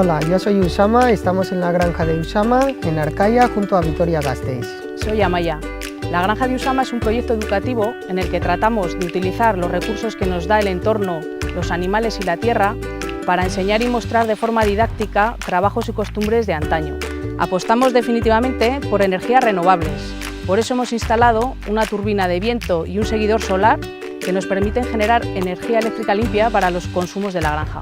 Hola, yo soy Usama, estamos en la granja de Usama, en Arcaya, junto a Vitoria-Gasteiz. Soy Amaya. La granja de Usama es un proyecto educativo en el que tratamos de utilizar los recursos que nos da el entorno, los animales y la tierra para enseñar y mostrar de forma didáctica trabajos y costumbres de antaño. Apostamos definitivamente por energías renovables. Por eso hemos instalado una turbina de viento y un seguidor solar que nos permiten generar energía eléctrica limpia para los consumos de la granja.